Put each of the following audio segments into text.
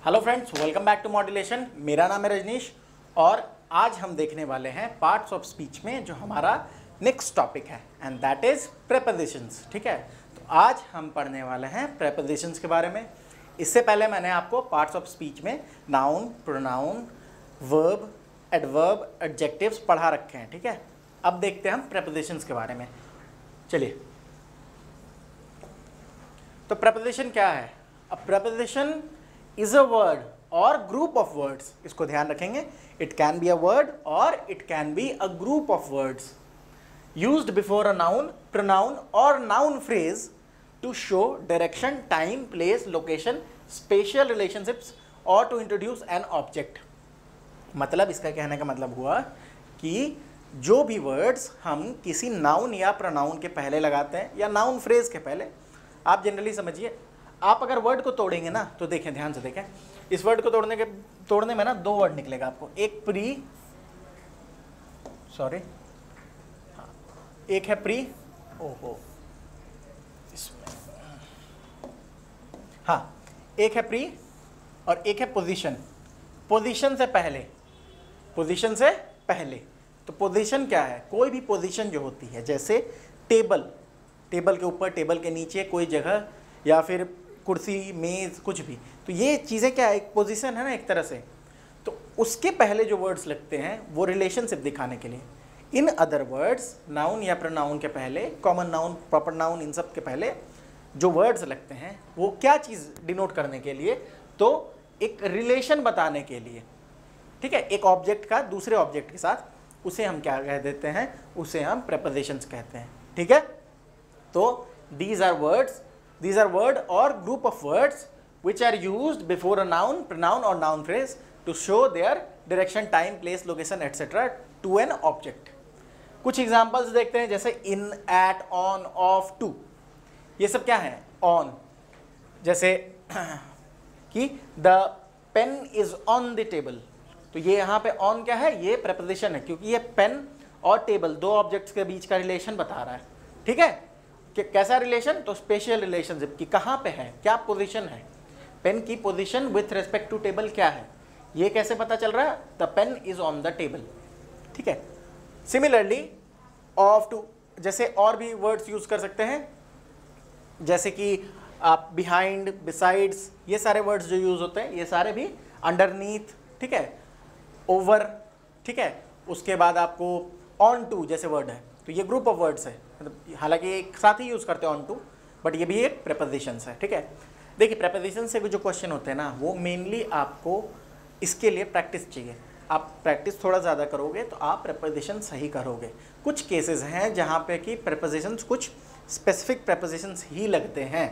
Hello friends, welcome back to modulation. मेरा नाम है रजनीश और आज हम देखने वाले हैं पार्ट्स ऑफ स्पीच में जो हमारा नेक्स्ट टॉपिक है एंड दैट इज प्रेपोजिशंस। ठीक है, तो आज हम पढ़ने वाले हैं प्रेपोजिशंस के बारे में। इससे पहले मैंने आपको पार्ट्स ऑफ स्पीच में noun, pronoun, verb, adverb, adjectives पढ़ा रखे हैं। ठीक है, अब देखते हैं हम प्रेपोजिशंस के बारे में। चलिए, तो प्रेपोजिशन क्या है? A preposition is a word और ग्रुप ऑफ वर्ड्स। इसको ध्यान रखेंगे, it can be a word और it can be a group of words used before a noun, pronoun और noun phrase to show direction, time, place, location, spatial relationships और to introduce an object. मतलब इसका कहने का मतलब हुआ कि जो भी वर्ड्स हम किसी नाउन या प्रोनाउन के पहले लगाते हैं या नाउन फ्रेज के पहले, आप जनरली समझिए, आप अगर वर्ड को तोड़ेंगे ना तो देखें, ध्यान से देखें, इस वर्ड को तोड़ने में ना दो वर्ड निकलेगा आपको। एक एक है प्री, ओहो इसमें, हाँ, एक है प्री और एक है पोजीशन। पोजीशन से पहले तो पोजीशन क्या है? कोई भी पोजीशन जो होती है, जैसे टेबल के ऊपर, टेबल के नीचे कोई जगह, या फिर कुर्सी, मेज, कुछ भी, तो ये चीज़ें क्या है? एक पोजीशन है ना एक तरह से। तो उसके पहले जो वर्ड्स लगते हैं वो रिलेशनशिप दिखाने के लिए। इन अदर वर्ड्स, नाउन या प्रोनाउन के पहले, कॉमन नाउन, प्रॉपर नाउन, इन सब के पहले जो वर्ड्स लगते हैं वो क्या चीज़ डिनोट करने के लिए? तो एक रिलेशन बताने के लिए। ठीक है, एक ऑब्जेक्ट का दूसरे ऑब्जेक्ट के साथ, उसे हम क्या कह देते हैं? उसे हम प्रेपोजिशंस कहते हैं। ठीक है, तो these are word or group of words which are used before a noun, pronoun or noun phrase to show their direction, time, place, location, etc. to an object. कुछ एग्जांपल्स देखते हैं, जैसे in, at, on, off, to। ये सब क्या है? on। जैसे कि the pen is on the table, तो ये यहाँ पे on क्या है? ये preposition है, क्योंकि ये pen और टेबल दो ऑब्जेक्ट्स के बीच का रिलेशन बता रहा है। ठीक है, कि कैसा रिलेशन? तो स्पेशल रिलेशनशिप की कहाँ पे है, क्या पोजीशन है, पेन की position with respect to table क्या है, ये कैसे पता चल रहा है? The pen is on the table. ठीक है, सिमिलरली ऑफ टू, जैसे और भी वर्ड्स यूज कर सकते हैं, जैसे कि आप बिहाइंड, बिसाइड्स, ये सारे वर्ड्स जो यूज होते हैं ये सारे भी अंडरनीथ। ठीक है, ओवर। ठीक है, उसके बाद आपको ऑन टू जैसे वर्ड है, तो ये ग्रुप ऑफ वर्ड्स है, मतलब हालांकि एक साथ ही यूज़ करते हैं ऑन टू, बट ये भी एक प्रेपोजिशंस है। ठीक है, देखिए प्रेपोजिशन से जो क्वेश्चन होते हैं ना, वो मेनली आपको इसके लिए प्रैक्टिस चाहिए। आप प्रैक्टिस थोड़ा ज़्यादा करोगे तो आप प्रेपोजिशन सही करोगे। कुछ केसेस हैं जहाँ पे कि प्रेपोजिशंस, कुछ स्पेसिफिक प्रेपोजिशंस ही लगते हैं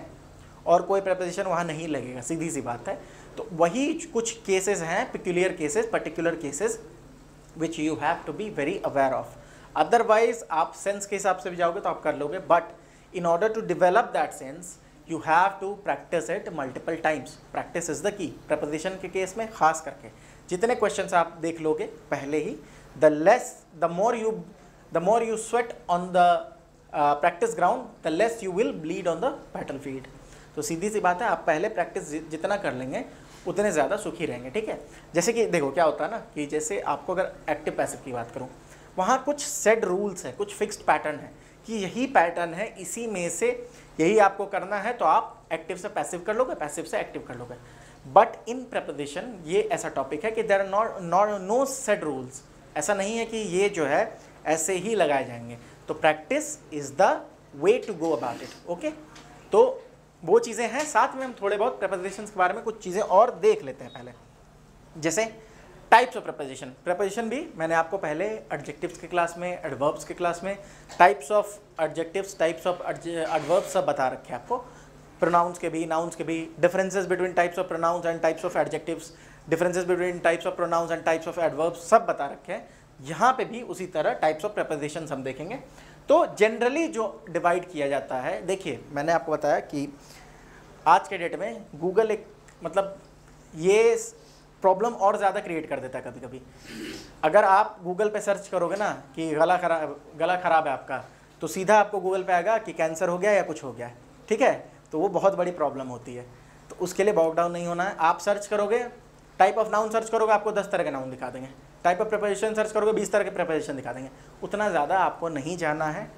और कोई प्रेपोजिशन वहाँ नहीं लगेगा, सीधी सी बात है। तो वही कुछ केसेस हैं, peculiar cases, particular cases, which you have to be very aware of. Otherwise आप सेंस के हिसाब से भी जाओगे तो आप कर लोगे, but in order to develop that sense you have to practice it multiple times. Practice is the key. Preposition के केस में खास करके जितने क्वेश्चंस आप देख लोगे पहले ही, the more you sweat on the practice ground, the less you will bleed on the battle field. तो सीधी सी बात है, आप पहले प्रैक्टिस जितना कर लेंगे उतने ज़्यादा सुखी रहेंगे। ठीक है, जैसे कि देखो क्या होता है ना, कि जैसे आपको अगर एक्टिव पैसिव की बात करूँ, वहाँ कुछ सेट रूल्स है, कुछ फिक्स्ड पैटर्न है कि यही पैटर्न है, इसी में से यही आपको करना है, तो आप एक्टिव से पैसिव कर लोगे, पैसिव से एक्टिव कर लोगे। बट इन प्रेपोजिशन ये ऐसा टॉपिक है कि there are no set rules. ऐसा नहीं है कि ये जो है ऐसे ही लगाए जाएंगे। तो practice is the way to go about it. Okay, तो वो चीज़ें हैं। साथ में हम थोड़े बहुत प्रेपोजिशंस के बारे में कुछ चीज़ें और देख लेते हैं पहले, जैसे टाइप्स ऑफ प्रेपोजिशन। प्रेपोजिशन भी मैंने आपको पहले एडजेक्टिव्स के क्लास में, एडवर्ब्स के क्लास में types of adjectives, types of adverbs सब बता रखे हैं आपको। प्रोनाउंस के भी, नाउन्स के भी, differences between types of pronouns and types of adjectives, differences between types of pronouns and types of adverbs, सब बता रखे हैं। यहाँ पे भी उसी तरह टाइप्स ऑफ प्रेपोजिशंस हम देखेंगे। तो जनरली जो डिवाइड किया जाता है, देखिए मैंने आपको बताया कि आज के डेट में गूगल एक, मतलब ये प्रॉब्लम और ज़्यादा क्रिएट कर देता है कभी कभी। अगर आप गूगल पे सर्च करोगे ना कि गला खराब है आपका, तो सीधा आपको गूगल पे आएगा कि कैंसर हो गया या कुछ हो गया है। ठीक है, तो वो बहुत बड़ी प्रॉब्लम होती है। तो उसके लिए बॉग डाउन नहीं होना है। आप सर्च करोगे, टाइप ऑफ नाउन सर्च करोगे, आपको 10 तरह के नाउन दिखा देंगे। टाइप ऑफ प्रेपोजिशन सर्च करोगे, 20 तरह के प्रेपोजिशन दिखा देंगे। उतना ज़्यादा आपको नहीं जानना है,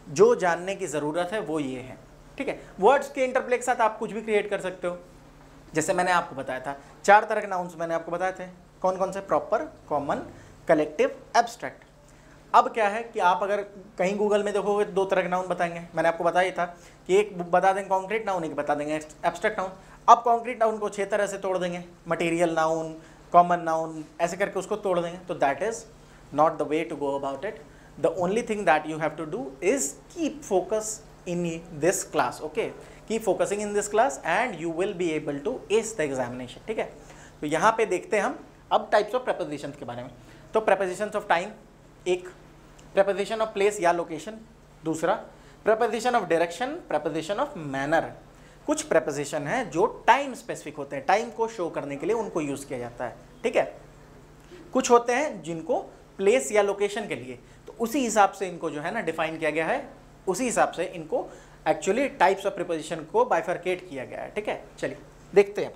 जो जानने की ज़रूरत है वो ये है, ठीक है। वर्ड्स के इंटरप्ले के साथ आप कुछ भी क्रिएट कर सकते हो। जैसे मैंने आपको बताया था 4 तरह के नाउन्स मैंने आपको बताए थे, कौन कौन से? Proper, common, collective, abstract. अब क्या है कि आप अगर कहीं गूगल में देखोगे 2 तरह के नाउन बताएंगे। मैंने आपको बताया था कि एक बता देंगे कॉन्क्रीट नाउन, एक बता देंगे एब्स्ट्रैक्ट नाउन। अब कॉन्क्रीट नाउन को 6 तरह से तोड़ देंगे, मटेरियल नाउन, कॉमन नाउन, ऐसे करके उसको तोड़ देंगे। तो that is not the way to go about it. The only thing that you have to do is keep focus in this class, okay, keep focusing in this class and you will be able to ace the examination, ठीक है। तो यहाँ पे देखते हैं हम अब types of prepositions के बारे में। तो प्रेपोजिशंस ऑफ टाइम एक, प्रेपोजिशन ऑफ प्लेस या लोकेशन दूसरा, preposition of direction, preposition of manner. कुछ प्रेपोजिशन है जो टाइम स्पेसिफिक होते हैं, टाइम को शो करने के लिए उनको यूज किया जाता है, ठीक है। कुछ होते हैं जिनको प्लेस या लोकेशन के लिए, तो उसी हिसाब से इनको जो है ना डिफाइन किया गया है, उसी हिसाब से इनको एक्चुअली टाइप्स ऑफ प्रेपोजिशन को बाइफरकेट किया गया है, ठीक है। चलिए देखते हैं।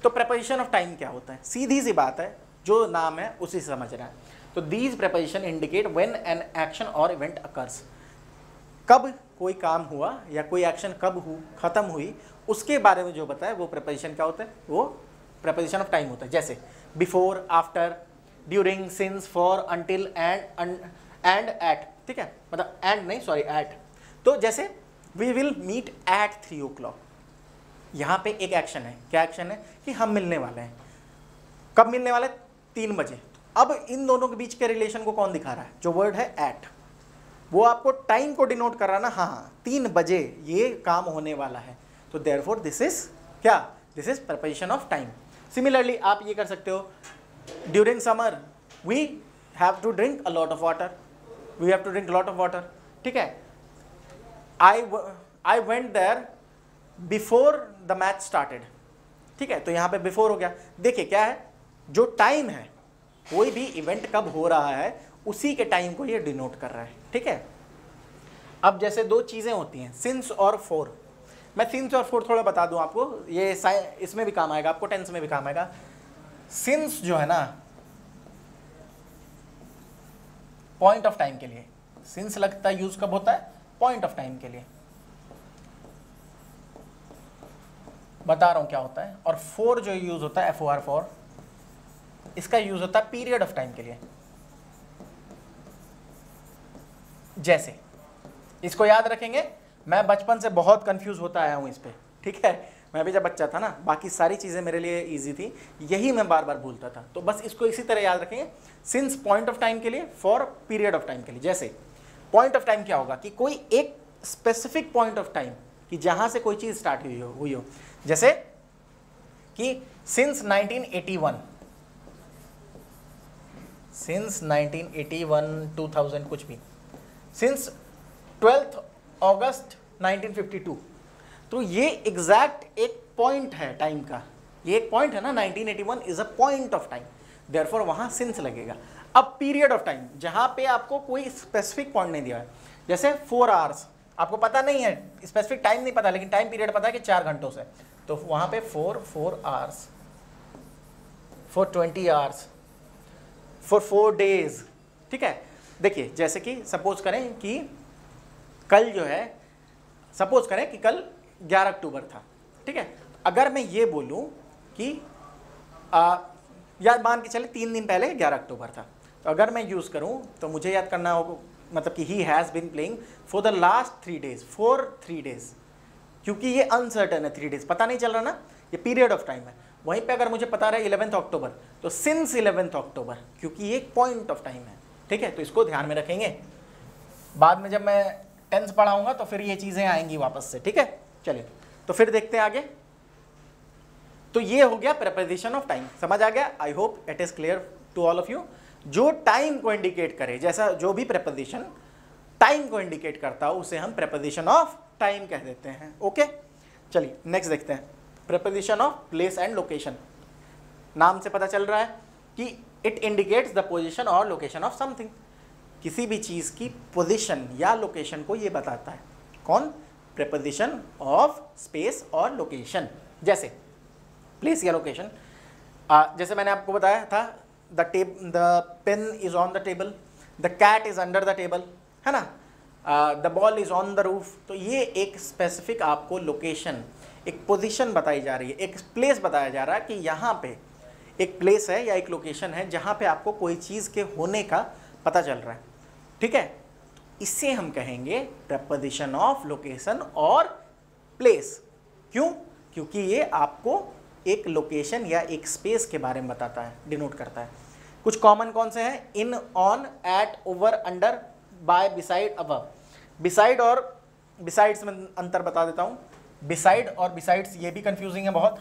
तो प्रेपोजिशन ऑफ टाइम क्या होता है? सीधी सी बात है, जो नाम है उसी से समझ रहा है। तो these preposition indicate when an action और इवेंट अकर्स, कब कोई काम हुआ या कोई एक्शन कब खत्म हुई उसके बारे में जो बताए वो प्रेपोजिशन क्या होता है? वो प्रेपोजिशन ऑफ टाइम होता है। जैसे before, after, during, since, for, until, and at, ठीक है, मतलब एंड नहीं, सॉरी, एट। तो जैसे we will meet at 3 o'clock, यहाँ पे एक एक्शन है। क्या एक्शन है? कि हम मिलने वाले हैं। कब मिलने वाले? 3 बजे। अब इन दोनों के बीच के रिलेशन को कौन दिखा रहा है? जो वर्ड है एट, वो आपको टाइम को डिनोट कर रहा है ना, हाँ 3 बजे ये काम होने वाला है। तो देयरफॉर दिस इज क्या? This is preposition of time. Similarly आप ये कर सकते हो, during summer we have to drink a lot of water, we have to drink lot of water, ठीक है। I went there before the match started, ठीक है। तो यहाँ पे बिफोर हो गया। देखिए क्या है, जो टाइम है, कोई भी इवेंट कब हो रहा है उसी के टाइम को ये डिनोट कर रहा है, ठीक है। अब जैसे 2 चीज़ें होती हैं, सिंस और फोर। मैं सिंस और फोर थोड़ा बता दूं आपको, ये इसमें भी काम आएगा, आपको टेंस में भी काम आएगा। सिंस जो है ना, पॉइंट ऑफ टाइम के लिए, सिंस लगता है यूज कब होता है? पॉइंट ऑफ टाइम के लिए, बता रहा हूं क्या होता है। और फोर जो यूज होता है, FOR, फॉर, इसका यूज होता है पीरियड ऑफ टाइम के लिए। जैसे इसको याद रखेंगे, मैं बचपन से बहुत कंफ्यूज होता आया हूं इस पे, ठीक है। मैं भी जब बच्चा था ना, बाकी सारी चीज़ें मेरे लिए इजी थी, यही मैं बार बार भूलता था। तो बस इसको इसी तरह याद रखेंगे, सिंस पॉइंट ऑफ टाइम के लिए, फॉर पीरियड ऑफ टाइम के लिए। जैसे पॉइंट ऑफ टाइम क्या होगा? कि कोई एक स्पेसिफिक पॉइंट ऑफ टाइम, कि जहां से कोई चीज़ स्टार्ट हुई हो। जैसे कि सिंस 1981, सिंस 1981, 2000 कुछ भी, सिंस 12 अगस्त 1952। तो ये एग्जैक्ट एक पॉइंट है टाइम का, ये एक पॉइंट है ना, 1981 is a point of time, therefore वहां सिंस लगेगा। अब पीरियड ऑफ टाइम, जहां पे आपको कोई स्पेसिफिक पॉइंट नहीं दिया है, जैसे 4 आवर्स, आपको पता नहीं है, स्पेसिफिक टाइम नहीं पता, लेकिन टाइम पीरियड पता है कि 4 घंटों से, तो वहां पे 4 hours, for 20 hours, for 4 days, ठीक है। देखिए जैसे कि सपोज करें कि कल जो है, सपोज करें कि कल 11 अक्टूबर था, ठीक है। अगर मैं ये बोलूं कि याद मान के चले 3 दिन पहले 11 अक्टूबर था, तो अगर मैं यूज़ करूं तो मुझे याद करना होगा, मतलब कि he has been playing for the last 3 days, for 3 days, क्योंकि ये अनसर्टन है, 3 डेज पता नहीं चल रहा ना, ये पीरियड ऑफ टाइम है। वहीं पे अगर मुझे पता रहा 11 अक्टूबर, तो सिंस 11 अक्टूबर, क्योंकि ये एक पॉइंट ऑफ टाइम है, ठीक है। तो इसको ध्यान में रखेंगे, बाद में जब मैं टेंस पढ़ाऊंगा तो फिर ये चीज़ें आएंगी वापस से, ठीक है। चलिए तो फिर देखते हैं आगे। तो ये हो गया प्रेपोजिशन ऑफ टाइम, समझ आ गया? I hope it is clear to all of you. जो टाइम को इंडिकेट करे, जैसा जो भी प्रेपोजिशन टाइम को इंडिकेट करता हो, उसे हम प्रेपोजिशन ऑफ टाइम कह देते हैं, ओके। चलिए नेक्स्ट देखते हैं, preposition of place and location. नाम से पता चल रहा है कि इट इंडिकेट्स द पोजिशन और लोकेशन ऑफ समथिंग, किसी भी चीज़ की पोजीशन या लोकेशन को ये बताता है। कौन? प्रेपोजिशन ऑफ स्पेस और लोकेशन। जैसे प्लेस या लोकेशन, जैसे मैंने आपको बताया था the pen is on the table, the cat is under the table, है ना, the ball is on the roof. तो ये एक स्पेसिफिक आपको लोकेशन, एक पोजीशन बताई जा रही है, एक प्लेस बताया जा रहा है कि यहाँ पे एक प्लेस है या एक लोकेशन है जहाँ पे आपको कोई चीज़ के होने का पता चल रहा है। ठीक है, इससे हम कहेंगे प्रेपोजिशन ऑफ लोकेशन और प्लेस। क्यों? क्योंकि ये आपको एक लोकेशन या एक स्पेस के बारे में बताता है, डिनोट करता है। कुछ कॉमन कौन से हैं? In, on, at, over, under, by, beside, above. Beside और बिसाइड्स में अंतर बता देता हूँ। बिसाइड और बिसाइड्स ये भी कंफ्यूजिंग है बहुत।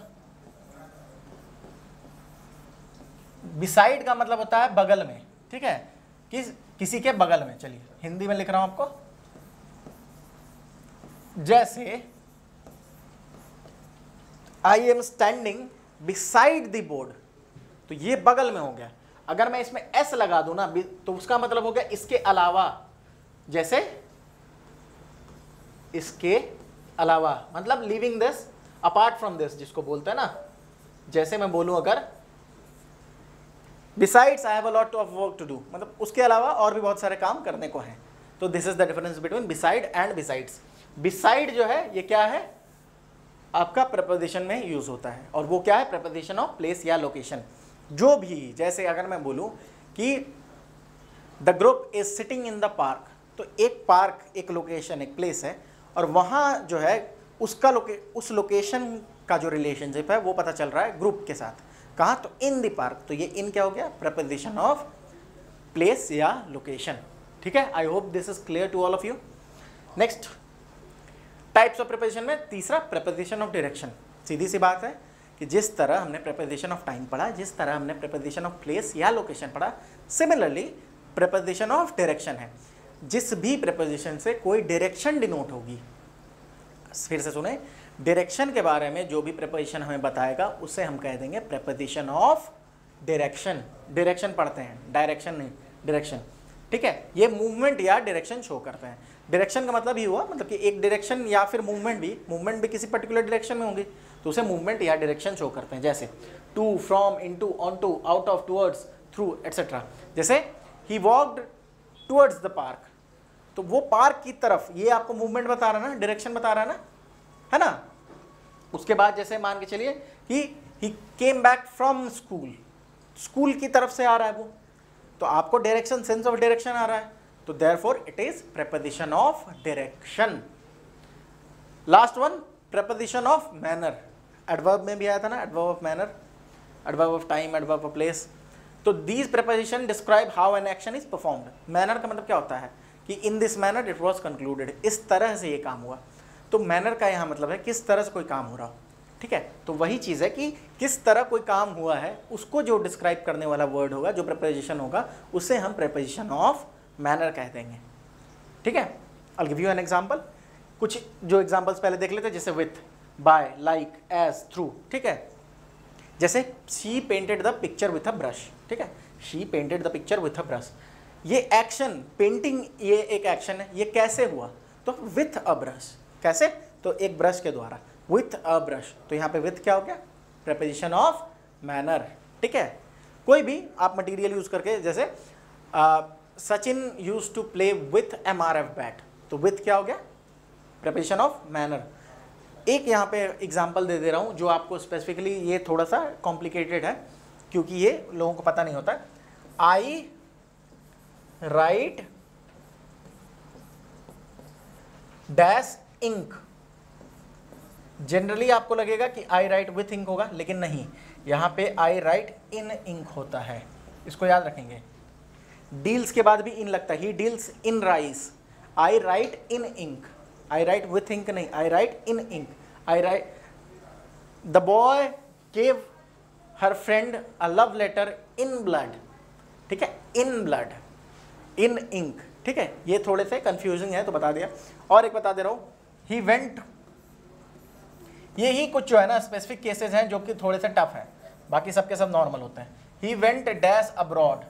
बिसाइड का मतलब होता है बगल में, ठीक है, किसी के बगल में। चलिए हिंदी में लिख रहा हूं आपको, जैसे I am standing beside the board, तो ये बगल में हो गया। अगर मैं इसमें एस लगा दूं ना तो उसका मतलब हो गया इसके अलावा। जैसे इसके अलावा मतलब living this, apart from this जिसको बोलते हैं ना। जैसे मैं बोलूं अगर besides I have a lot of work to do, मतलब उसके अलावा और भी बहुत सारे काम करने को हैं। तो this is the difference between beside and besides. Beside जो है ये क्या है? आपका प्रेपोजिशन में यूज होता है, और वो क्या है? प्रेपोजिशन ऑफ प्लेस या लोकेशन। जो भी, जैसे अगर मैं बोलूं कि the group is sitting in the park, तो एक पार्क एक लोकेशन, एक प्लेस है, और वहाँ जो है उसका उस लोकेशन का जो रिलेशनशिप है वो पता चल रहा है ग्रुप के साथ। कहाँ? तो इन द पार्क। तो ये इन क्या हो गया? प्रेपोजिशन ऑफ प्लेस या लोकेशन। ठीक है, I hope this is clear to all of you. Next types of preposition में तीसरा प्रेपोजिशन ऑफ डायरेक्शन। सीधी सी बात है कि जिस तरह हमने प्रेपोजिशन ऑफ टाइम पढ़ा, जिस तरह हमने प्रेपोजिशन ऑफ प्लेस या लोकेशन पढ़ा, सिमिलरली प्रेपोजिशन ऑफ डायरेक्शन है। जिस भी प्रेपोजिशन से कोई डायरेक्शन डिनोट होगी, फिर से सुने, डायरेक्शन के बारे में जो भी प्रेपोजिशन हमें बताएगा उसे हम कह देंगे प्रेपोजिशन ऑफ डायरेक्शन। डायरेक्शन पढ़ते हैं, डायरेक्शन नहीं, डायरेक्शन। ठीक है, ये मूवमेंट या डायरेक्शन शो करते हैं। डायरेक्शन का मतलब ही हुआ मतलब कि एक डायरेक्शन या फिर मूवमेंट भी किसी पर्टिकुलर डायरेक्शन में होगी, तो उसे मूवमेंट या डायरेक्शन शो करते हैं। जैसे to, from, into, onto, out of, towards, through, etcetera. जैसे he walked towards the park, तो वो पार्क की तरफ, ये आपको मूवमेंट बता रहा है ना, डायरेक्शन बता रहा है ना। उसके बाद जैसे मान के चलिए he came back from school, school की तरफ से आ रहा है वो, तो आपको डायरेक्शन, सेंस ऑफ डायरेक्शन आ रहा है, तो therefore it is preposition of direction. Last one, preposition of manner. Adverb में भी आया था ना, adverb of manner, adverb of time, adverb of place. तो these preposition describe how an action is performed. Manner का मतलब क्या होता है कि in this manner it was concluded, इस तरह से ये काम हुआ। तो मैनर का यहाँ मतलब है किस तरह से कोई काम हो रहा हो। ठीक है, तो वही चीज़ है कि किस तरह कोई काम हुआ है, उसको जो डिस्क्राइब करने वाला वर्ड होगा, जो प्रेपोजिशन होगा, उसे हम प्रेपोजिशन ऑफ मैनर कह देंगे। ठीक है, I give you an example. कुछ जो एग्जांपल्स पहले देख लेते हैं, जैसे with, by, like, as, through. ठीक है, जैसे she painted the picture with a brush. ठीक है, she painted the picture with a brush. ये एक्शन, पेंटिंग, ये एक एक्शन है। ये कैसे हुआ? तो विथ अ ब्रश। कैसे? तो एक ब्रश के द्वारा, विथ अ ब्रश। तो यहाँ पे विथ क्या हो गया? Preposition of manner. ठीक है, कोई भी आप मटेरियल यूज करके, जैसे Sachin use to play with MRF bat, तो विथ क्या हो गया? Preposition of manner. एक यहाँ पे एग्जाम्पल दे रहा हूँ जो आपको स्पेसिफिकली, ये थोड़ा सा कॉम्प्लिकेटेड है क्योंकि ये लोगों को पता नहीं होता। आई राइट डैश इंक। जनरली आपको लगेगा कि आई राइट विथ इंक होगा, लेकिन नहीं, यहाँ पे आई राइट इन इंक होता है। इसको याद रखेंगे। डील्स के बाद भी इन लगता है, he deals in rice. I write in ink, I write with ink नहीं, I write in ink. I write the boy gave her friend a love letter in blood. ठीक है, इन ब्लड, इन इंक। ठीक है, ये थोड़े से confusing है तो बता दिया। और एक बता दे रहा हूँ, ही वेंट। ये ही कुछ जो है ना स्पेसिफिक केसेस हैं जो कि थोड़े से टफ है, बाकी सबके सब नॉर्मल होते हैं। He went dash abroad.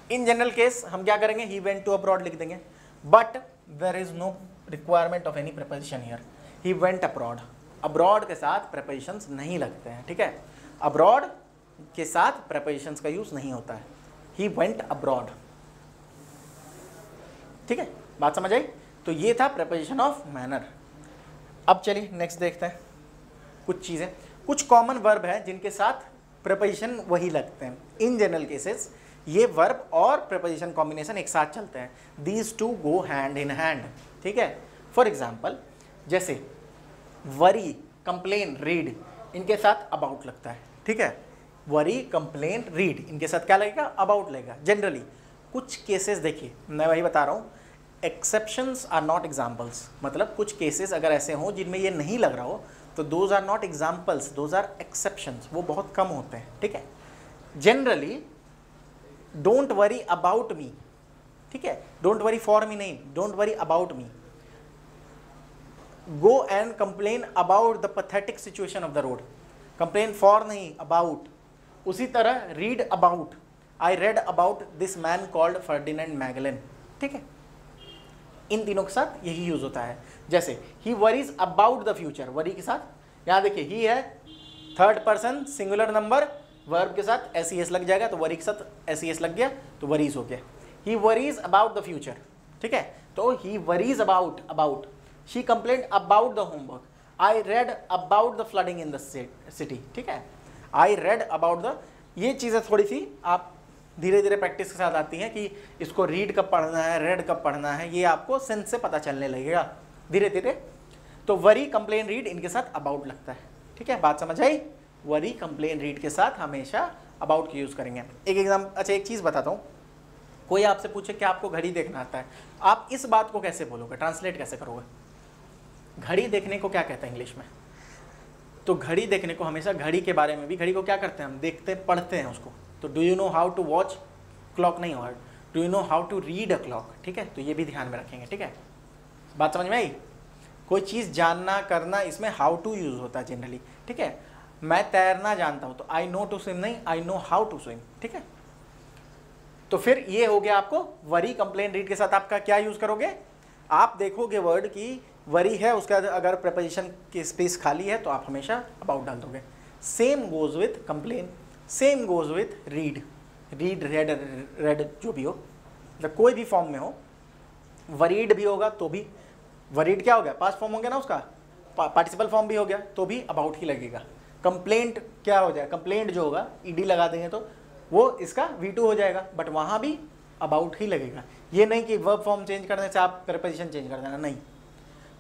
In general case हम क्या करेंगे, ही वेंट टू अब्रॉड लिख देंगे, but there is no requirement of any preposition here. He went abroad, abroad के साथ प्रीपोजिशंस नहीं लगते हैं, ठीक है, अब्रॉड के साथ प्रीपोजिशंस का यूज नहीं होता है। ही वेंट अब्रॉड, ठीक है, बात समझ आई। तो ये था प्रीपोजिशन ऑफ मैनर। अब चलिए नेक्स्ट देखते हैं कुछ चीजें। कुछ कॉमन वर्ब है जिनके साथ प्रीपोजिशन वही लगते हैं। इन जनरल केसेस ये वर्ब और प्रीपोजिशन कॉम्बिनेशन एक साथ चलते हैं। These two go hand in hand, ठीक है। फॉर एग्जाम्पल जैसे वरी, कंप्लेन, रीड, इनके साथ अबाउट लगता है, ठीक है। वरी, कंप्लेन, रीड, इनके साथ क्या लगेगा, अबाउट लगेगा जनरली। कुछ केसेस देखिए, मैं वही बता रहा हूँ, एक्सेप्शंस आर नॉट एग्जाम्पल्स, मतलब कुछ केसेस अगर ऐसे हों जिनमें ये नहीं लग रहा हो तो those are not examples, those are exceptions, वो बहुत कम होते हैं, ठीक है। Generally don't worry about me, ठीक है, डोंट वरी फॉर मी नहीं, don't worry about me. Go and complain about the pathetic situation of the road, complain for नहीं, अबाउट। उसी तरह read about, I read about this man called Ferdinand Magellan, ठीक है। इन तीनों के साथ यही यूज होता है। जैसे he worries about the future, worry के साथ यहां देखिए ही है, third person singular number, verb के साथ एस लग जाएगा, तो वरी के साथ एस लग गया तो वरीज हो गया। He worries about the future, ठीक है, तो he worries about, about. She complained about the homework, I read about the flooding in the city, ठीक है, आई रेड अबाउट द। ये चीज़ें थोड़ी सी आप धीरे धीरे प्रैक्टिस के साथ आती हैं कि इसको रीड कब पढ़ना है, रेड कब पढ़ना है, ये आपको सेंस से पता चलने लगेगा धीरे धीरे। तो वरी, कंप्लेन, रीड इनके साथ अबाउट लगता है, ठीक है, बात समझ आई। वरी, कंप्लेन, रीड के साथ हमेशा अबाउट की यूज़ करेंगे। एक एग्जाम, अच्छा एक चीज़ बताता हूँ, कोई आपसे पूछे कि आपको घड़ी देखना आता है, आप इस बात को कैसे बोलोगे, ट्रांसलेट कैसे करोगे? घड़ी देखने को क्या कहते हैं इंग्लिश में? तो घड़ी देखने को हमेशा घड़ी के बारे में भी, घड़ी को क्या करते हैं हम, देखते पढ़ते हैं उसको। तो do you know how to watch clock नहीं होगा, do you know how to read a clock, ठीक है। तो ये भी ध्यान में रखेंगे, ठीक है, बात समझ में आई। कोई चीज़ जानना, करना, इसमें हाउ टू यूज होता है जनरली, ठीक है। मैं तैरना जानता हूँ तो आई नो टू स्विम नहीं, I know how to swim, ठीक है। तो फिर ये हो गया आपको वरी, कंप्लेन, रीड के साथ आपका क्या यूज करोगे, आप देखोगे वर्ड की वरी है, उसका अगर प्रपोजिशन की स्पेस खाली है तो आप हमेशा अबाउट डाल दोगे। Same goes with complain, same goes with read, read, red, red जो भी हो, मतलब कोई भी फॉर्म में हो, वरीड भी होगा तो भी, वरीड क्या हो गया, पास्ट फॉर्म हो गया ना उसका, पार्टिसिपल फॉर्म भी हो गया तो भी अबाउट ही लगेगा। कंप्लेंट क्या हो जाए, कंप्लेंट जो होगा ईडी लगा देंगे तो वो इसका V2 हो जाएगा, बट वहाँ भी अबाउट ही लगेगा। ये नहीं कि वर्ब फॉर्म चेंज करने से आप प्रीपोजिशन चेंज कर देना, नहीं।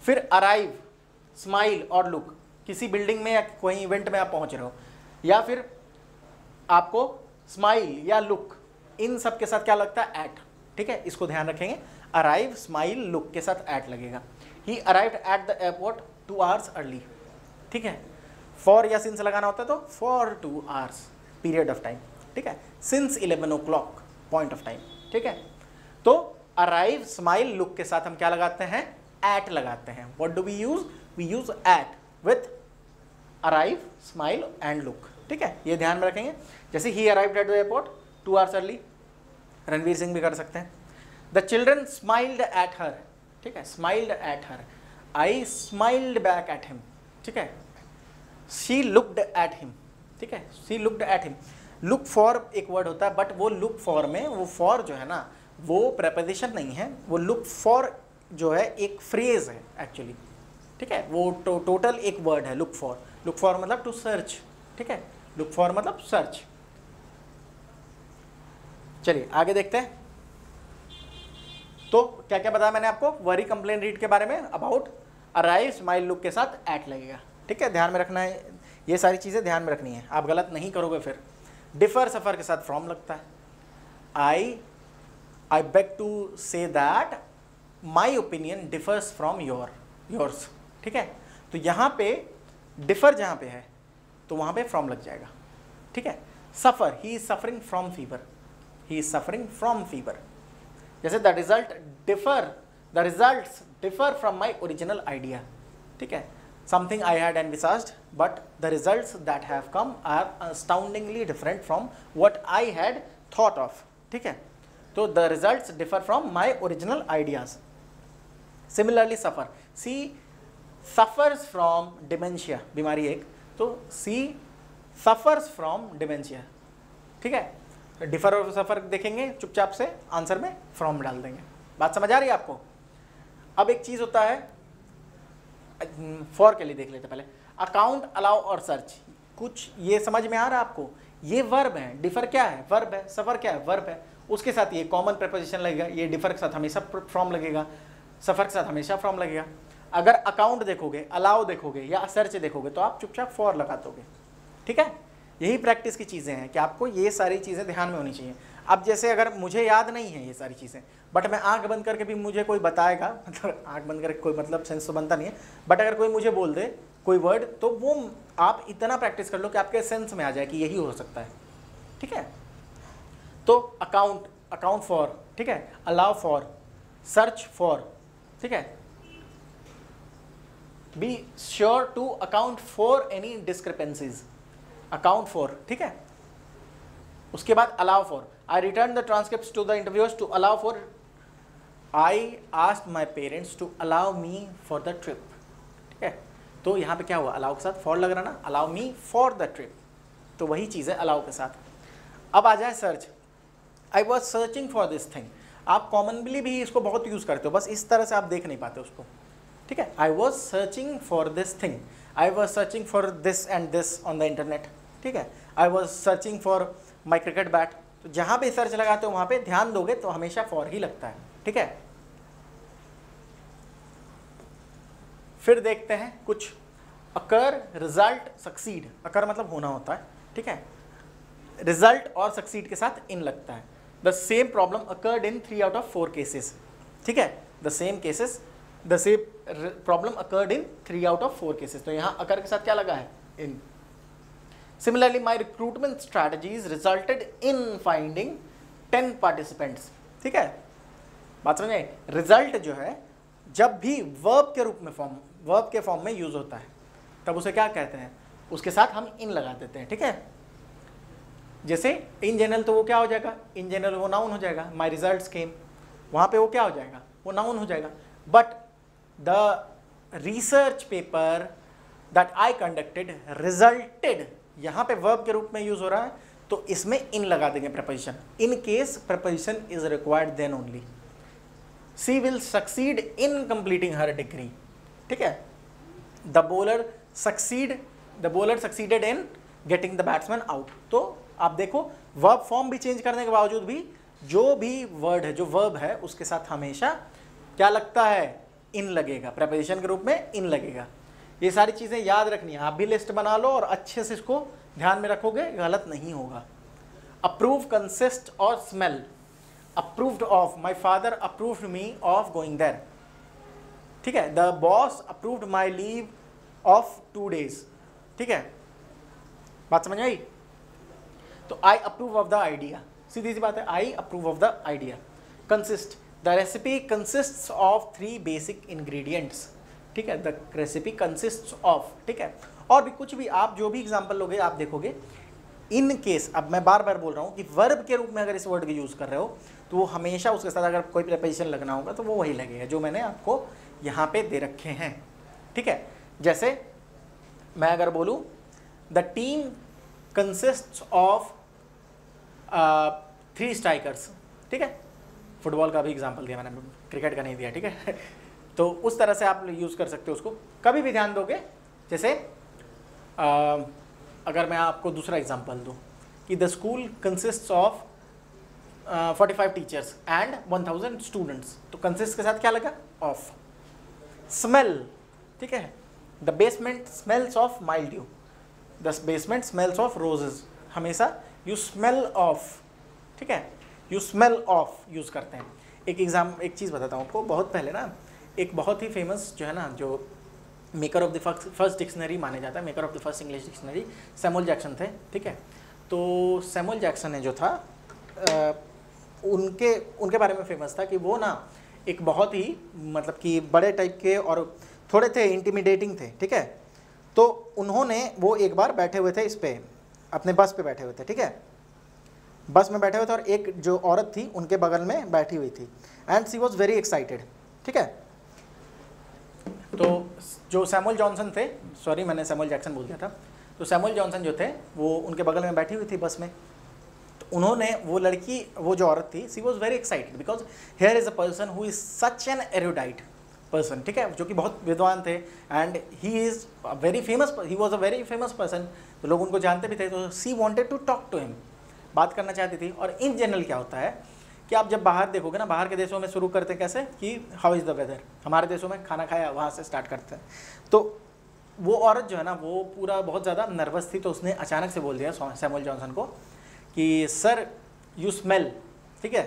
फिर अराइव, स्माइल और लुक, किसी बिल्डिंग में या कोई इवेंट में आप पहुँच रहे हो, या फिर आपको स्माइल या लुक, इन सब के साथ क्या लगता है, एट, ठीक है, इसको ध्यान रखेंगे। अराइव, स्माइल, लुक के साथ एट लगेगा। ही arrived at the airport 2 hours early, ठीक है। फॉर या सिंस लगाना होता है तो for 2 hours, period of time, ठीक है। Since 11 o'clock, point of time, ठीक है। तो अराइव, स्माइल, लुक के साथ हम क्या लगाते हैं, एट लगाते हैं। What do we use, we use at with arrive, smile and look, ठीक है, ये ध्यान में रखेंगे। जैसे he arrived at the airport 2 hours early, Ranveer Singh भी कर सकते हैं। The children smiled at her, ठीक है, smiled at her, I smiled back at him, ठीक है। शी लुक्ड एट हिम, ठीक है, she looked at him. Look for एक वर्ड होता है, बट वो लुक फॉर में, वो फॉर जो है ना वो प्रेपोजिशन नहीं है, वो लुक फॉर जो है एक फ्रेज है एक्चुअली, ठीक है, वो टोटल एक वर्ड है लुक फॉर। लुक फॉर मतलब टू सर्च, ठीक है, लुक फॉर मतलब सर्च। चलिए आगे देखते हैं। तो क्या क्या बताया मैंने आपको, वरी, कंप्लेन, रीड के बारे में, अबाउट, अराइव, स्माइल, लुक के साथ एट लगेगा, ठीक है, ध्यान में रखना है, ये सारी चीज़ें ध्यान में रखनी है, आप गलत नहीं करोगे। फिर डिफर, सफ़र के साथ फ्रॉम लगता है। I beg to say that my opinion differs from yours, ठीक है। तो यहाँ पे डिफर जहाँ पे है तो वहाँ पे फ्रॉम लग जाएगा, ठीक है। Suffer, he is suffering from fever, he is suffering from fever. जैसे the results differ from my original idea, ठीक है, something I had envisaged, but the results that have come are astoundingly different from what I had thought of, ठीक है। तो the results differ from my original ideas. Similarly suffer, she suffers from dementia, बीमारी एक, तो सी suffers from dementia, ठीक है। Differ और सफ़र देखेंगे, चुपचाप से आंसर में फ्रॉम डाल देंगे। बात समझ आ रही है आपको? अब एक चीज़ होता है, फॉर के लिए देख लेते पहले, अकाउंट, अलाउ और सर्च। कुछ ये समझ में आ रहा है आपको? ये वर्ब है, डिफर क्या है? वर्ब है, सफ़र क्या है? वर्ब है। उसके साथ ये कॉमन प्रीपोजिशन लगेगा, ये डिफर के साथ हमेशा फ्रॉम लगेगा, सफ़र के साथ हमेशा फ्रॉम लगेगा। अगर अकाउंट देखोगे, अलाउ देखोगे या सर्च देखोगे तो आप चुपचाप फॉर लगा दोगे, ठीक है। यही प्रैक्टिस की चीज़ें हैं कि आपको ये सारी चीज़ें ध्यान में होनी चाहिए। अब जैसे अगर मुझे याद नहीं है ये सारी चीज़ें, बट मैं आंख बंद करके भी मुझे कोई बताएगा, मतलब आंख बंद करके कोई मतलब सेंस तो बनता नहीं है, बट अगर कोई मुझे बोल दे कोई वर्ड, तो वो आप इतना प्रैक्टिस कर लो कि आपके सेंस में आ जाए कि यही हो सकता है, ठीक है। तो अकाउंट, अकाउंट फॉर, ठीक है, अलाउ फॉर, सर्च फॉर, ठीक है, be sure to account for any discrepancies, account for, ठीक है। उसके बाद allow for, I return the transcript to the interviewers to allow for, I asked my parents to allow me for the trip, ठीक है। तो यहाँ पे क्या हुआ? अलाउ के साथ फॉर लग रहा ना, allow me for the trip, तो वही चीज़ है अलाउ के साथ। अब आ जाए search, I was searching for this thing. आप कॉमनली भी इसको बहुत यूज़ करते हो, बस इस तरह से आप देख नहीं पाते उसको, ठीक है। I was searching for this thing, I was searching for this and this on the internet, ठीक है। I was searching for my cricket bat. तो जहाँ पे सर्च लगाते हो वहाँ पे ध्यान दोगे तो हमेशा फॉर ही लगता है, ठीक है। फिर देखते हैं कुछ, अकर, रिजल्ट, सक्सीड। अकर मतलब होना होता है, ठीक है। रिजल्ट और सक्सीड के साथ इन लगता है। The same problem occurred in 3 out of 4 cases, ठीक है। The same cases, the same problem occurred in 3 out of 4 cases. तो यहाँ अकर के साथ क्या लगा है? In. Similarly my recruitment strategies resulted in finding 10 participants, ठीक है। बात समझ आई? रिजल्ट जो है जब भी वर्ब के रूप में वर्ब के फॉर्म में यूज होता है तब उसे क्या कहते हैं? उसके साथ हम इन लगा देते हैं, ठीक है। जैसे इन जनरल, तो वो क्या हो जाएगा? इन जनरल वो नाउन हो जाएगा। माई रिजल्ट्स केम, वहाँ पे वो क्या हो जाएगा? वो नाउन हो जाएगा। But the research paper that I conducted resulted, यहाँ पे वर्ब के रूप में यूज हो रहा है तो इसमें इन लगा देंगे preposition. In case preposition is required then only. She will succeed in completing her degree, ठीक है। The bowler succeeded in getting the batsman out. तो आप देखो वर्ब फॉर्म भी चेंज करने के बावजूद भी जो भी वर्ड है, जो वर्ब है, उसके साथ हमेशा क्या लगता है? इन लगेगा, प्रपोजिशन के रूप में इन लगेगा। ये सारी चीज़ें याद रखनी है, आप भी लिस्ट बना लो और अच्छे से इसको ध्यान में रखोगे, गलत नहीं होगा। अप्रूव, कंसिस्ट और smell. Approved of, my father approved me of going there, ठीक है। The boss approved my leave of 2 days, ठीक है। बात समझ आई? तो I approve of the idea, सीधी सी बात है, I approve of the idea. Consist, the recipe consists of 3 basic ingredients, ठीक है। द रेसिपी कंसिस्ट्स ऑफ, ठीक है। और भी कुछ भी, आप जो भी एग्जांपल लोगे आप देखोगे। इन केस, अब मैं बार बार बोल रहा हूँ कि वर्ब के रूप में अगर इस वर्ड का यूज़ कर रहे हो तो वो हमेशा उसके साथ अगर कोई प्रपोजिशन लगना होगा तो वो वही लगेगा जो मैंने आपको यहाँ पे दे रखे हैं, ठीक है। जैसे मैं अगर बोलूँ the team consists of 3 strikers, ठीक है। फुटबॉल का भी एग्जांपल दिया मैंने, क्रिकेट का नहीं दिया, ठीक है। तो उस तरह से आप यूज़ कर सकते हो उसको। कभी भी ध्यान दोगे, जैसे अगर मैं आपको दूसरा एग्जांपल दूँ कि the school consists of 45 teachers and 1000 students, तो कंसिस्ट के साथ क्या लगा? ऑफ। स्मेल, ठीक है। The basement smells of mildew, the basement smells of roses. हमेशा यू स्मेल ऑफ, ठीक है, यू स्मेल ऑफ यूज़ करते हैं। एक चीज़ बताता हूँ आपको, बहुत पहले ना एक बहुत ही फेमस जो है ना, जो maker of the first dictionary माने जाता है, maker of the first English dictionary Samuel Jackson थे, ठीक है। तो सैमुअल जैक्सन ने जो था उनके बारे में फेमस था कि वो ना एक बहुत ही मतलब कि बड़े टाइप के और थोड़े थे इंटिमिडेटिंग थे, ठीक है। तो उन्होंने वो एक बार बैठे हुए थे इस पे, अपने बस पे बैठे हुए थे, ठीक है। बस में बैठे हुए थे और एक जो औरत थी उनके बगल में बैठी हुई थी and she was very excited. ठीक है, तो जो सैमुअल जॉनसन थे, सॉरी मैंने सैमुअल जैक्सन बोल दिया था, तो सैमुअल जॉनसन जो थे वो उनके बगल में बैठी हुई थी बस में। तो उन्होंने, वो लड़की, वो जो औरत थी, she was very excited because here is a person who is such an erudite person, ठीक है, जो कि बहुत विद्वान थे and he is very famous, he was a very famous person, तो लोग उनको जानते भी थे। तो she wanted to talk to him, बात करना चाहती थी। और इन जनरल क्या होता है कि आप जब बाहर देखोगे ना, बाहर के देशों में शुरू करते हैं कैसे कि हाउ इज़ द वेदर, हमारे देशों में खाना खाया, वहाँ से स्टार्ट करते हैं। तो वो औरत जो है ना, वो पूरा बहुत ज़्यादा नर्वस थी, तो उसने अचानक से बोल दिया सैमुअल जॉनसन को कि सर यू स्मेल, ठीक है।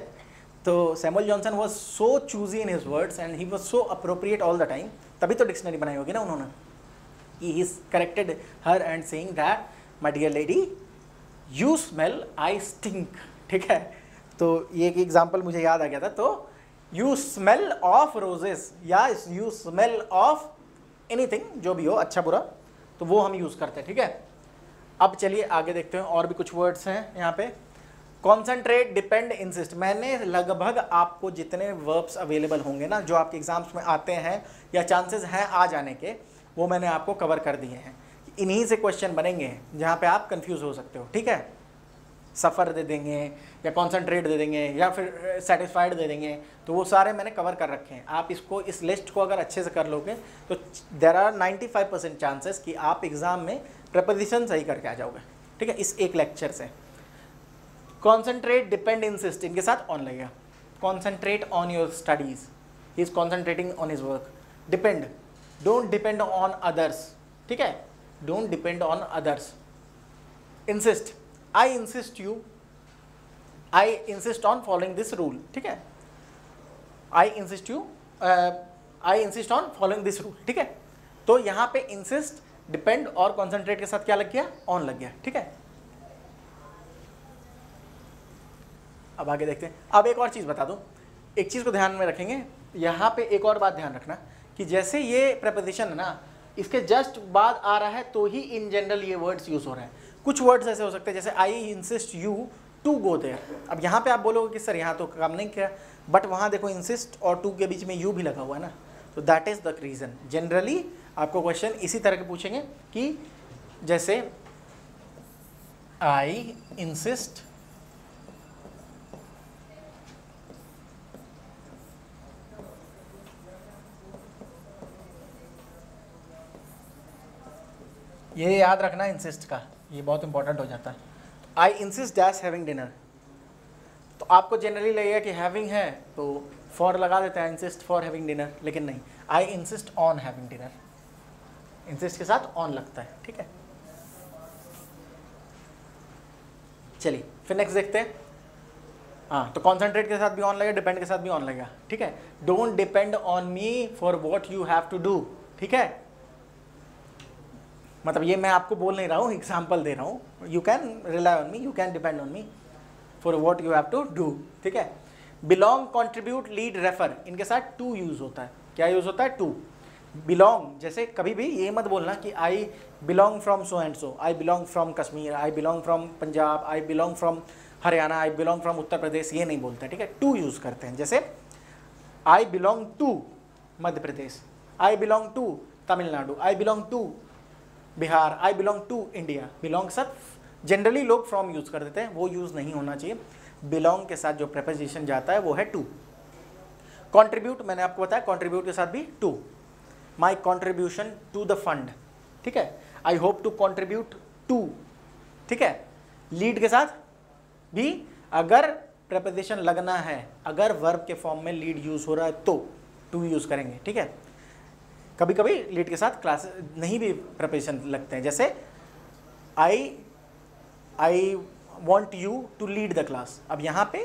तो Samuel Johnson was so choosy in his words and he was so appropriate all the time, तभी तो डिक्शनरी बनाई होगी ना उन्होंने, he is corrected her and saying that my dear lady you smell I stink, ठीक है। तो ये एक एग्जाम्पल मुझे याद आ गया था। तो यू स्मेल ऑफ रोजेस या यू स्मेल ऑफ एनीथिंग, जो भी हो, अच्छा बुरा, तो वो हम यूज़ करते हैं, ठीक है। अब चलिए आगे देखते हैं, और भी कुछ वर्ड्स हैं यहाँ पे। Concentrate, depend, insist. मैंने लगभग आपको जितने वर्ब्स अवेलेबल होंगे ना, जो आपके एग्जाम्स में आते हैं या चांसेस हैं आ जाने के, वो मैंने आपको कवर कर दिए हैं। इन्हीं से क्वेश्चन बनेंगे जहाँ पे आप कंफ्यूज हो सकते हो, ठीक है। सफ़र दे देंगे या कॉन्सेंट्रेट दे देंगे या फिर सेटिस्फाइड दे देंगे, तो वो सारे मैंने कवर कर रखे हैं। आप इसको, इस लिस्ट को अगर अच्छे से कर लोगे तो देर आर 95% चांसेस कि आप एग्ज़ाम में प्रपोजिशन सही करके आ जाओगे, ठीक है, इस एक लेक्चर से। कॉन्सेंट्रेट, डिपेंड, इंसिस्ट, इनके साथ ऑन लगेगा। Concentrate on your studies, he is concentrating on his work. Depend, don't depend on others, ठीक है, don't depend on others. Insist, I insist on following this rule, ठीक है। I insist on following this rule, ठीक है। तो यहाँ पे insist, depend और concentrate के साथ क्या लग गया, on लग गया, ठीक है। अब आगे देखते हैं। अब एक और चीज़ बता दूँ, एक चीज़ को ध्यान में रखेंगे, यहाँ पे एक और बात ध्यान रखना कि जैसे ये preposition है ना, इसके जस्ट बाद आ रहा है तो ही इन जनरल ये वर्ड्स यूज़ हो रहे हैं। कुछ वर्ड्स ऐसे हो सकते हैं जैसे I insist you to go there. अब यहाँ पे आप बोलोगे कि सर यहाँ तो काम नहीं किया, बट वहाँ देखो इंसिस्ट और टू के बीच में यू भी लगा हुआ है ना, तो that is the reason. Generally आपको क्वेश्चन इसी तरह के पूछेंगे कि जैसे आई इंसिस्ट ये याद रखना इंसिस्ट का, ये बहुत इंपॉर्टेंट हो जाता है। I insist dash having dinner, तो आपको जनरली लगेगा कि हैविंग है तो फॉर लगा देते हैं, इंसिस्ट फॉर हैविंग डिनर, लेकिन नहीं, I insist on having dinner, insist के साथ ऑन लगता है, ठीक है। चलिए फिर नेक्स्ट देखते हैं। हाँ, तो कॉन्सेंट्रेट के साथ भी ऑन लगेगा, डिपेंड के साथ भी ऑन लगेगा, ठीक है। Don't depend on me for what you have to do, ठीक है। मतलब ये मैं आपको बोल नहीं रहा हूँ, एग्जाम्पल दे रहा हूँ। You can rely on me, you can depend on me for what you have to do, ठीक है। बिलोंग, कॉन्ट्रीब्यूट, लीड, रेफर, इनके साथ टू यूज़ होता है। क्या यूज़ होता है, टू। बिलोंग, जैसे कभी भी ये मत बोलना कि I belong from so and so, I belong from Kashmir, I belong from Punjab, I belong from Haryana, I belong from Uttar Pradesh, ये नहीं बोलते, ठीक है। टू यूज़ करते हैं, जैसे I belong to Madhya Pradesh, I belong to Tamil Nadu, I belong to Bihar, I belong to India. Belong सब generally लोग फ्रॉम यूज़ कर देते हैं, वो यूज़ नहीं होना चाहिए। बिलोंग के साथ जो प्रेपोजिशन जाता है वो है टू। कंट्रीब्यूट, मैंने आपको बताया कंट्रीब्यूट के साथ भी to. My contribution to the fund, ठीक है। I hope to contribute to, ठीक है। लीड के साथ भी अगर प्रेपोजिशन लगना है, अगर वर्ब के फॉर्म में लीड यूज़ हो रहा है तो टू यूज़ करेंगे, ठीक है। कभी कभी लीड के साथ क्लास नहीं भी प्रेपोजिशन लगते हैं, जैसे I want you to lead the class. अब यहाँ पे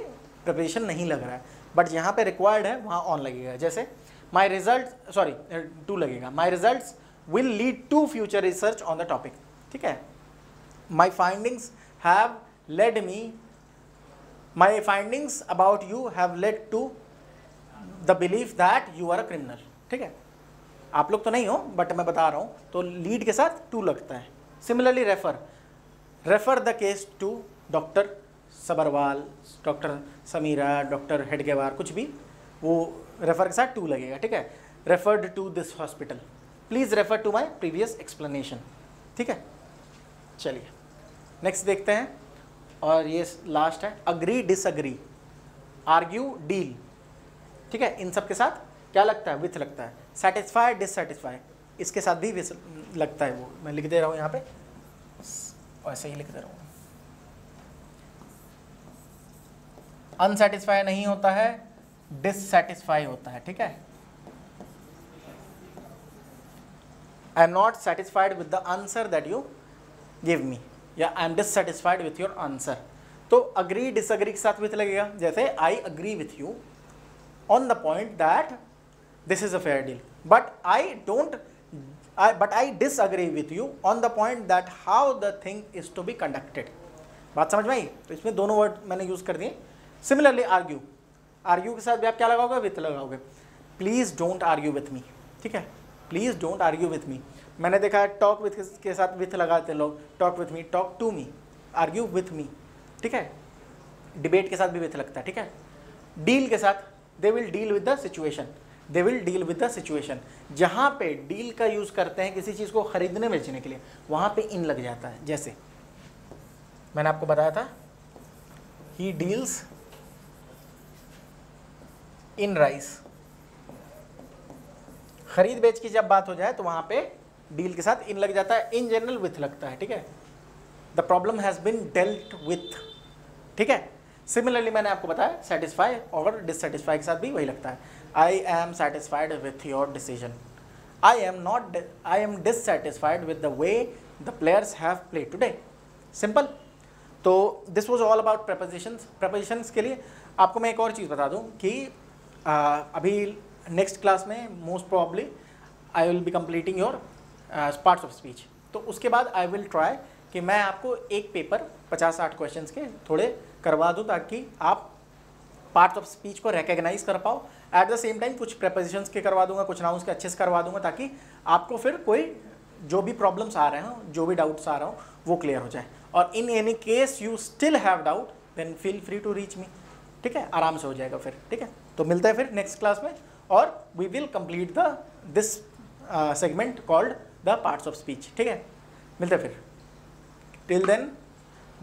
प्रेपोजिशन नहीं लग रहा है, बट यहाँ पे रिक्वायर्ड है, वहाँ ऑन लगेगा। जैसे माई रिजल्ट, सॉरी टू लगेगा, my results will lead to future research on the topic, ठीक है। My findings have led me, my findings about you have led to the belief that you are a criminal, ठीक है। आप लोग तो नहीं हो, बट मैं बता रहा हूँ, तो लीड के साथ टू लगता है। Similarly refer, refer the case to doctor Sabharwal, doctor Sameera, doctor Hedgewar, कुछ भी, वो रेफर के साथ टू लगेगा, ठीक है। Referred to this hospital, please refer to my previous explanation, ठीक है। चलिए नेक्स्ट देखते हैं, और ये लास्ट है, अग्री डिसअग्री, आर्ग्यू, डील, ठीक है। इन सब के साथ क्या लगता है? विथ लगता है। सेटिस्फाई, डिससेटिस्फाई, इसके साथ भी विथ लगता है। वो मैं लिख दे रहा हूँ यहाँ पे, ऐसे ही लिख दे रहा हूँ। अनसेटिस्फाई नहीं होता है, डिससेटिस्फाई होता है, ठीक है। I am not satisfied with the answer that you give me, या I am dissatisfied with your answer. तो अग्री डिसअग्री के साथ विथ लगेगा, जैसे I agree with you on the point that this is a fair deal, but I disagree with you on the point that how the thing is to be conducted. बात समझ में आई? तो इसमें दोनों वर्ड मैंने use कर दिए। Similarly argue, argue के साथ भी आप क्या लगाओगे? विथ लगाओगे। Please don't argue with me, ठीक है, प्लीज डोंट आर्ग्यू विथ मी। मैंने देखा है टॉक विथ के साथ विथ लगाते हैं लोग, talk with me, talk to me, argue with me, ठीक है। डिबेट के साथ भी विथ लगता है, ठीक है। डील के साथ they will deal with the situation, they will deal with the situation. जहाँ पे डील का यूज करते हैं किसी चीज़ को खरीदने बेचने के लिए, वहाँ पे इन लग जाता है। जैसे मैंने आपको बताया था, ही डील्स इन राइस। खरीद बेच की जब बात हो जाए तो वहाँ पे डील के साथ इन लग जाता है, इन जनरल विथ लगता है, ठीक है। The problem has been dealt with, ठीक है। सिमिलरली मैंने आपको बताया सेटिस्फाई और डिससेटिस्फाई के साथ भी वही लगता है। I am satisfied with your decision, I am dissatisfied with the way the players have played today. Simple. तो this was all about prepositions. Prepositions के लिए आपको मैं एक और चीज़ बता दूं कि अभी नेक्स्ट क्लास में most probably I will be completing your parts of speech. तो उसके बाद आई विल ट्राई कि मैं आपको एक पेपर 50-60 क्वेश्चंस के थोड़े करवा दूं, ताकि आप पार्ट्स ऑफ स्पीच को रिकग्नाइज कर पाओ। एट द सेम टाइम कुछ प्रेपोजिशंस के करवा दूंगा, कुछ नाउन्स के अच्छे से करवा दूंगा, ताकि आपको फिर कोई जो भी प्रॉब्लम्स आ रहे हैं, जो भी डाउट्स आ रहा हो, वो क्लियर हो जाए। और in any case you still have doubt, then feel free to reach me, ठीक है। आराम से हो जाएगा फिर, ठीक है। तो मिलते हैं फिर नेक्स्ट क्लास में, और we will complete this segment called the parts of speech, ठीक है। मिलते हैं फिर। Till then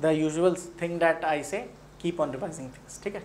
the usual thing that I say, keep on revising things, ठीक है।